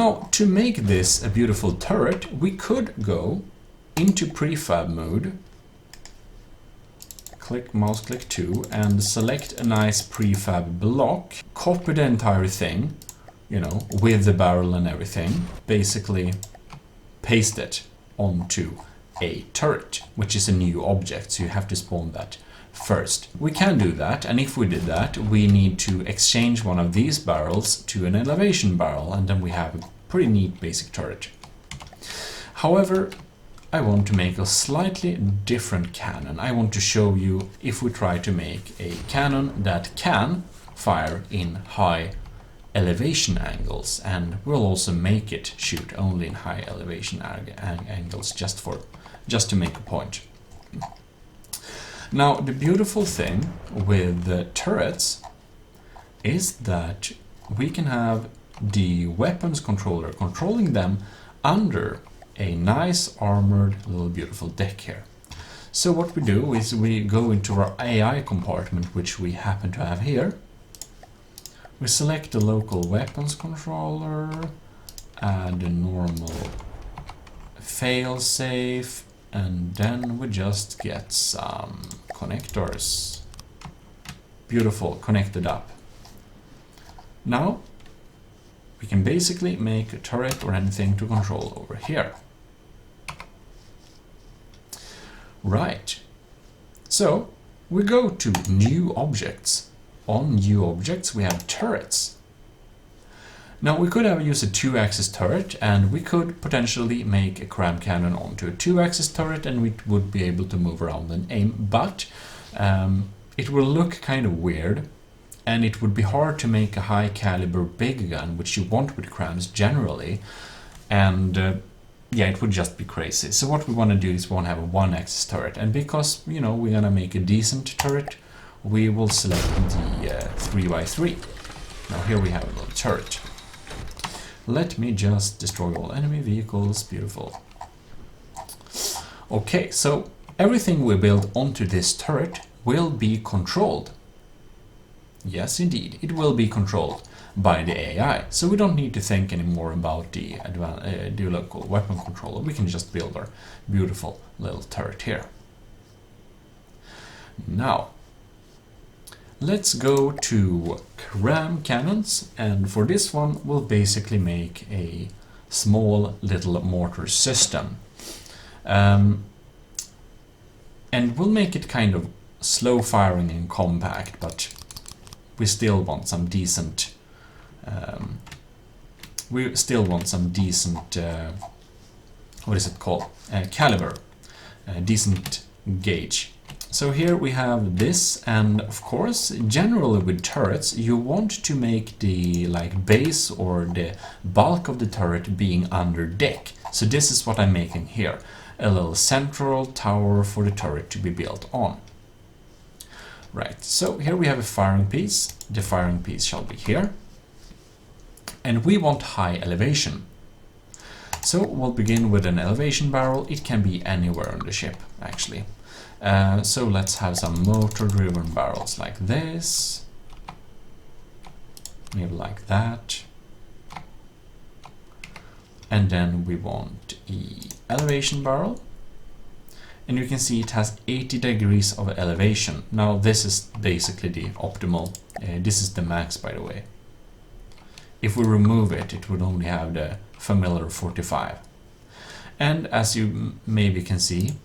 Now, to make this a beautiful turret, we could go into prefab mode, mouse click 2, and select a nice prefab block, copy the entire thing, you know, with the barrel and everything, basically paste it onto a turret, which is a new object, so you have to spawn that first. We can do that, and if we did that, we need to exchange one of these barrels to an elevation barrel, and then we have a pretty neat basic turret. However, I want to make a slightly different cannon. I want to show you if we try to make a cannon that can fire in high elevation angles, and we'll also make it shoot only in high elevation angles just to make a point. Now, the beautiful thing with the turrets is that we can have the weapons controller controlling them under a nice armored little beautiful deck here. So what we do is we go into our AI compartment, which we happen to have here. We select the local weapons controller, add a normal failsafe, and then we just get some connectors. Beautiful, connected up. Now we can basically make a turret or anything to control over here. Right, so we go to new objects. On new objects we have turrets. Now we could have used a 2-axis turret, and we could potentially make a CRAM cannon onto a 2-axis turret, and we would be able to move around and aim, but it will look kind of weird, and it would be hard to make a high caliber big gun, which you want with CRAMs generally, and yeah, it would just be crazy. So what we want to do is we want to have a 1-axis turret, and because, you know, we're gonna make a decent turret, we will select the 3x3. Now here we have a little turret. Let me just destroy all enemy vehicles. Beautiful. Okay, so everything we build onto this turret will be controlled. Yes, indeed, it will be controlled by the AI. So we don't need to think anymore about the local weapon controller. We can just build our beautiful little turret here. Now, let's go to CRAM cannons, and for this one we'll basically make a small little mortar system. And we'll make it kind of slow firing and compact, but we still want some decent what is it called? Caliber, decent gauge. So here we have this, and of course, generally with turrets, you want to make the base or the bulk of the turret being under deck. So this is what I'm making here, a little central tower for the turret to be built on. Right, so here we have a firing piece. The firing piece shall be here. And we want high elevation. So we'll begin with an elevation barrel. It can be anywhere on the ship, actually. So let's have some motor-driven barrels like this, maybe like that, and then we want an elevation barrel, and you can see it has 80 degrees of elevation. Now this is basically the optimal, this is the max, by the way. If we remove it, it would only have the familiar 45. And as you maybe can see,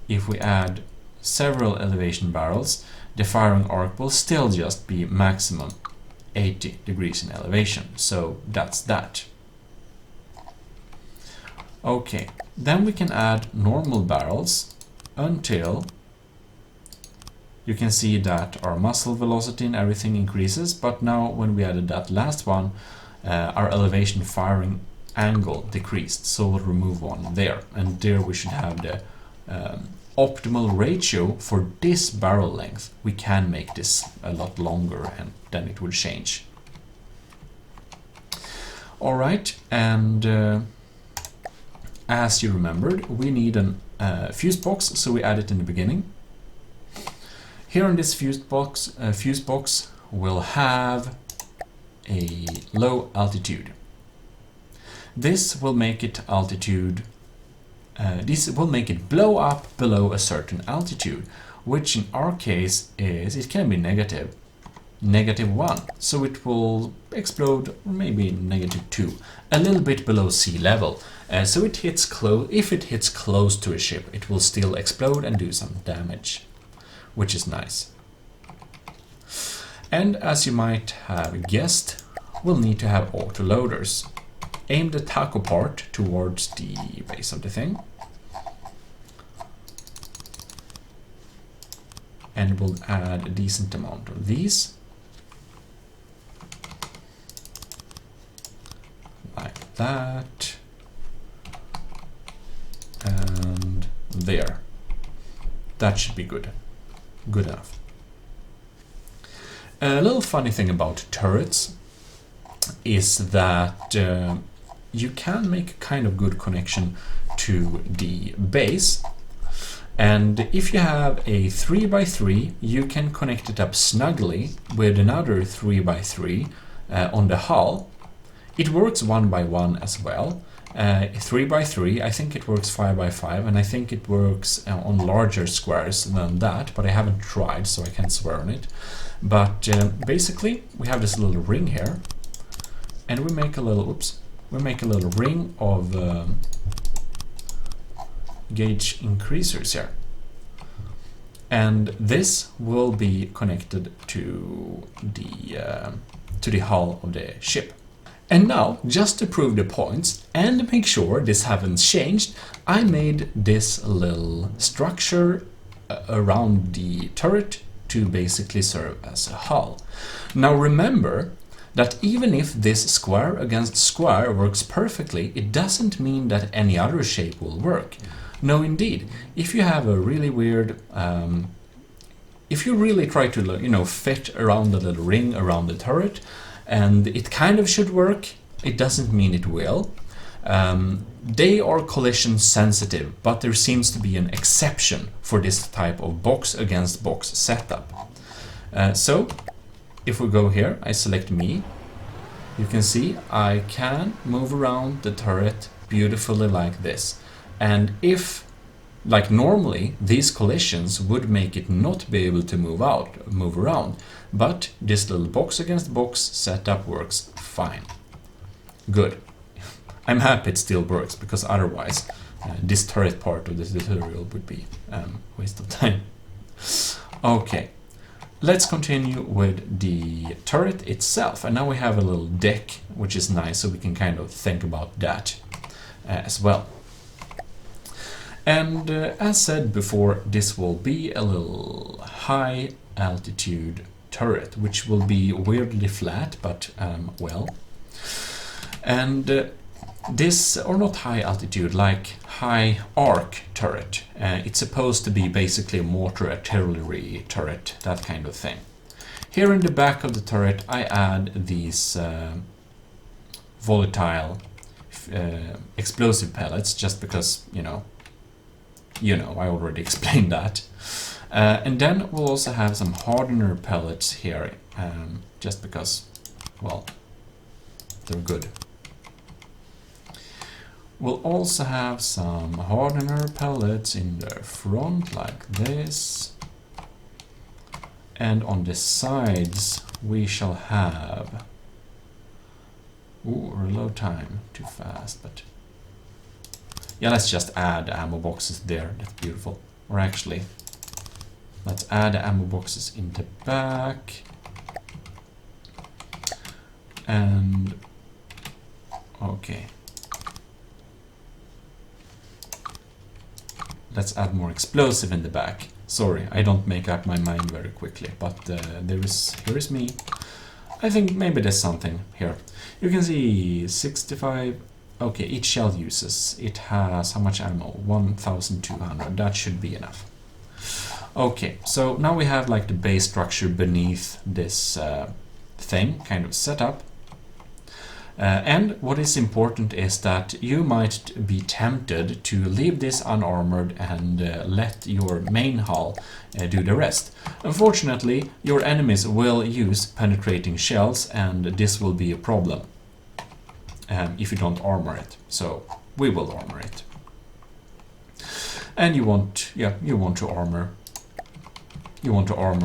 if we add several elevation barrels, the firing arc will still just be maximum 80 degrees in elevation. So that's that. Okay, then we can add normal barrels until you can see that our muzzle velocity and everything increases, but now when we added that last one, our elevation firing angle decreased, so we'll remove one there, and there we should have the optimal ratio for this barrel length. We can make this a lot longer, and then it will change. Alright, and as you remembered, we need a fuse box, so we add it in the beginning. Here on this fuse box we'll have a low altitude. this will make it altitude. This will make it blow up below a certain altitude, which in our case is, it can be -1. So it will explode maybe -2, a little bit below sea level. So it hits close. If it hits close to a ship, it will still explode and do some damage, which is nice. And as you might have guessed, we'll need to have autoloaders. Aim the taco part towards the base of the thing. And we'll add a decent amount of these. Like that. And there. That should be good. Good enough. A little funny thing about turrets is that you can make a kind of good connection to the base. And if you have a 3x3, you can connect it up snugly with another 3x3 on the hull. It works 1x1 as well. 3x3, I think it works 5x5, and I think it works on larger squares than that, but I haven't tried, so I can't swear on it. But basically, we have this little ring here, and we make a little ring of gauge increasers here, and this will be connected to the hull of the ship. And now, just to prove the points and make sure this hasn't changed, I made this little structure around the turret to basically serve as a hull. Now remember that even if this square against square works perfectly, it doesn't mean that any other shape will work. No, indeed. If you have a really weird, if you really try to, fit around the little ring around the turret, and it kind of should work, it doesn't mean it will. They are collision sensitive, but there seems to be an exception for this type of box against box setup. So if we go here, I select me, you can see I can move around the turret beautifully like this. And if, like normally, these collisions would make it not be able to move around, but this little box against box setup works fine. Good. I'm happy it still works, because otherwise this turret part of this tutorial would be a waste of time. Okay, let's continue with the turret itself. And now we have a little deck, which is nice, so we can kind of think about that as well. And as said before, this will be a little high altitude turret, which will be weirdly flat, but well. And this, or not high altitude, like high arc turret. It's supposed to be basically a mortar artillery turret, that kind of thing. Here in the back of the turret I add these volatile explosive pellets, just because, I already explained that. And then we'll also have some hardener pellets here, just because, well, they're good. We'll also have some hardener pellets in the front, like this. And on the sides we shall have... Ooh, reload time, too fast, but... Yeah, let's just add ammo boxes there, that's beautiful. Or actually, let's add ammo boxes in the back. And... okay. Let's add more explosive in the back. Sorry, I don't make up my mind very quickly, but here is me. I think maybe there's something here. You can see 65. Okay, each shell uses. It has how much ammo? 1,200. That should be enough. Okay, so now we have like the base structure beneath this thing kind of set up. And what is important is that you might be tempted to leave this unarmored and let your main hull do the rest. Unfortunately, your enemies will use penetrating shells, and this will be a problem. if you don't armor it. So we will armor it. And you want to armor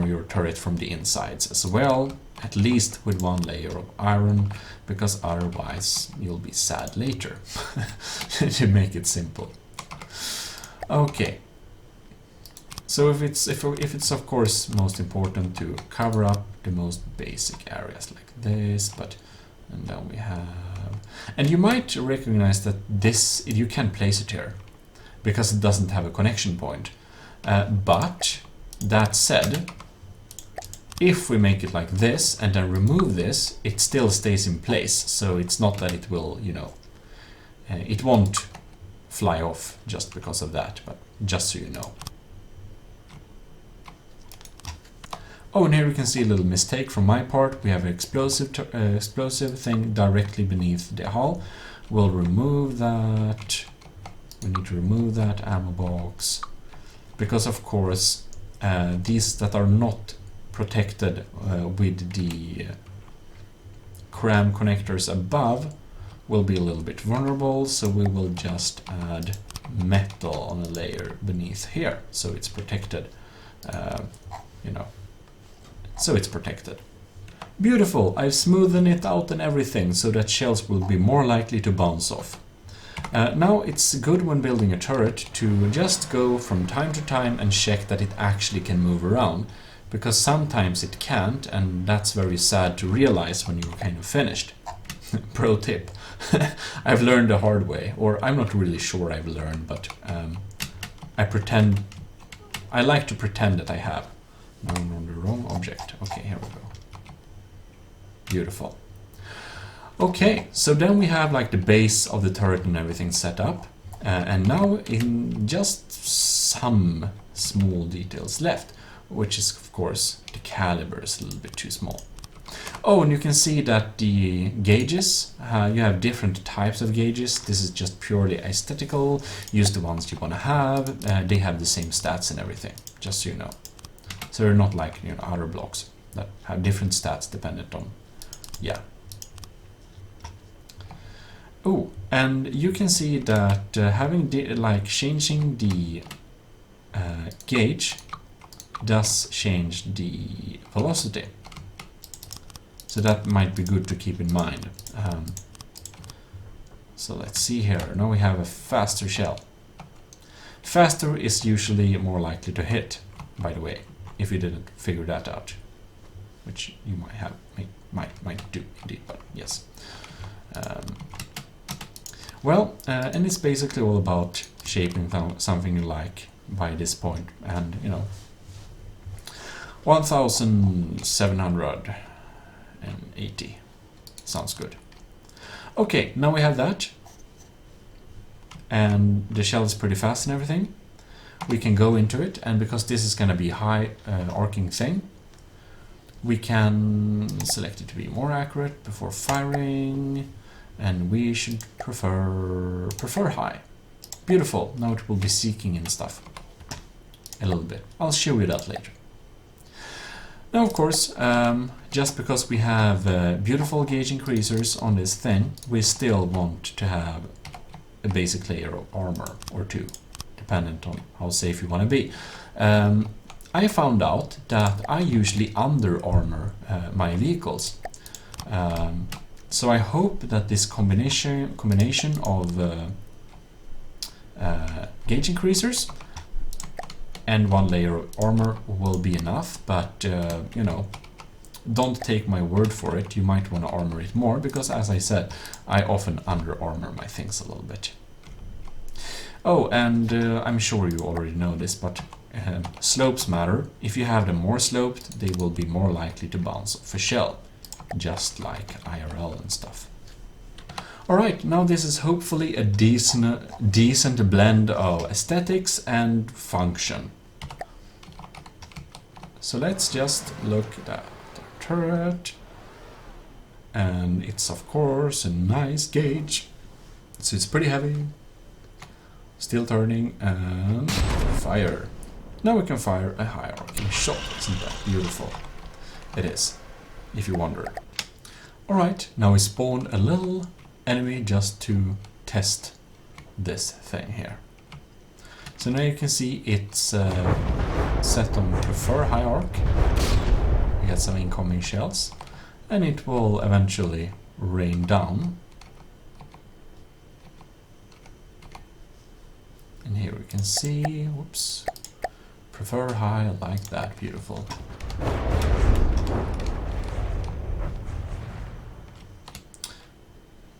your turret from the insides as well, at least with 1 layer of iron, because otherwise you'll be sad later. To make it simple. Okay. So if it's of course most important to cover up the most basic areas like this, and then we have, and you might recognize that this, you can place it here because it doesn't have a connection point. But that said, if we make it like this and then remove this, it still stays in place. So it's not that it will, it won't fly off just because of that, but just so you know. Oh, and here we can see a little mistake from my part. We have an explosive thing directly beneath the hull. We'll remove that. We need to remove that ammo box. Because of course, these that are not protected with the CRAM connectors above will be a little bit vulnerable. So we will just add metal on a layer beneath here. So it's protected, So it's protected. Beautiful. I've smoothened it out and everything so that shells will be more likely to bounce off. Now it's good when building a turret to just go from time to time and check that it actually can move around, because sometimes it can't, and that's very sad to realize when you're kind of finished. Pro tip. I've learned the hard way, or I'm not really sure I've learned, but I like to pretend that I have. No, I'm on the wrong object. Okay, here we go. Beautiful. Okay, so then we have like the base of the turret and everything set up. And now in just some small details left, which is of course the caliber is a little bit too small. Oh, and you can see that the gauges, you have different types of gauges. This is just purely aesthetical. Use the ones you want to have. They have the same stats and everything, just so you know. So they're not like outer blocks that have different stats dependent on, yeah. Oh, and you can see that changing the gauge does change the velocity. So that might be good to keep in mind. So let's see here. Now we have a faster shell. Faster is usually more likely to hit, by the way, if you didn't figure that out, which you might do indeed, but yes. And it's basically all about shaping something you like by this point, and 1780 sounds good. Okay, now we have that, and the shell is pretty fast and everything. We can go into it, and because this is going to be high arcing thing, we can select it to be more accurate before firing, and we should prefer high. Beautiful. Now it will be seeking and stuff a little bit. I'll show you that later. Now, of course, just because we have beautiful gauge increasers on this thing, we still want to have a basic layer of armor or two, dependent on how safe you want to be. I found out that I usually under armor my vehicles. So I hope that this combination of gauge increasers and 1 layer of armor will be enough, but don't take my word for it. You might want to armor it more, because as I said, I often under armor my things a little bit. Oh, and I'm sure you already know this, but slopes matter. If you have them more sloped, they will be more likely to bounce off a shell, just like IRL and stuff. Alright, now this is hopefully a decent blend of aesthetics and function. So let's just look at the turret, and it's of course a nice gauge, so it's pretty heavy, still turning, and fire. Now we can fire a high arcing shot. Isn't that beautiful? It is, if you wonder. Alright, now we spawned a little enemy just to test this thing here. So now you can see it's set on prefer high arc. We get some incoming shells, and it will eventually rain down. And here we can see, whoops, prefer high, like that, beautiful.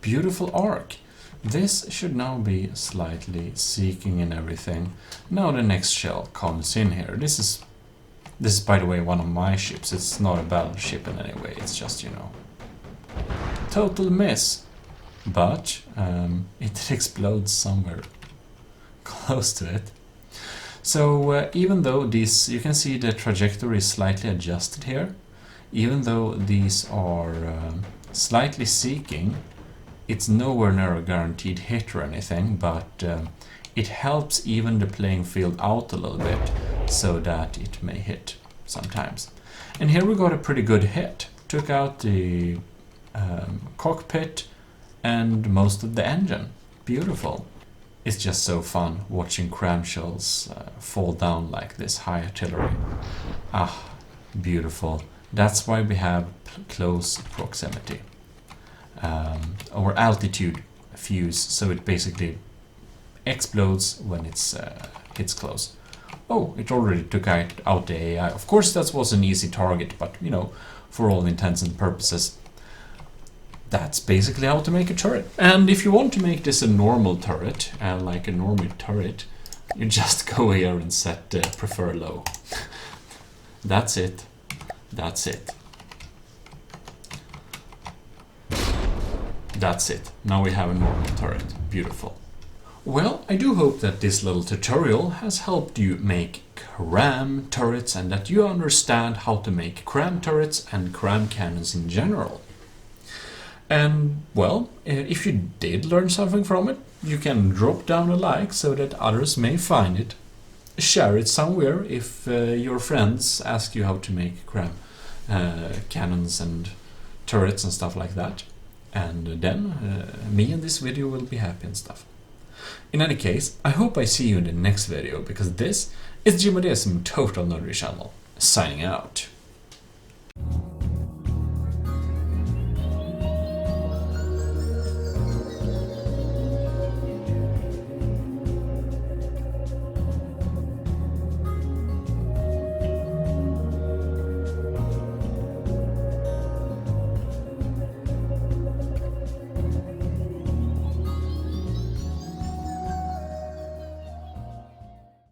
Beautiful arc. This should now be slightly seeking and everything. Now the next shell comes in here. This is by the way one of my ships. It's not a battleship in any way. It's just, you know, total miss. But it explodes somewhere close to it. So even though these, you can see the trajectory is slightly adjusted here. Even though these are slightly seeking, it's nowhere near a guaranteed hit or anything, but it helps even the playing field out a little bit so that it may hit sometimes. And here we got a pretty good hit. Took out the cockpit and most of the engine. Beautiful. It's just so fun watching CRAM shells fall down like this, high artillery. Ah, beautiful. That's why we have close proximity. Or altitude fuse, so it basically explodes when it's hits close. Oh, it already took out the AI. Of course that was an easy target, but you know, for all intents and purposes, that's basically how to make a turret. And if you want to make this a normal turret, like a normal turret, you just go here and set prefer low. That's it. That's it. That's it. Now we have a normal turret. Beautiful. Well, I do hope that this little tutorial has helped you make CRAM turrets and that you understand how to make CRAM turrets and CRAM cannons in general. And, well, if you did learn something from it, you can drop down a like so that others may find it. Share it somewhere if your friends ask you how to make CRAM cannons and turrets and stuff like that. And then me and this video will be happy and stuff. In any case, I hope I see you in the next video, because this is Jim from Total Nerdery Channel, signing out.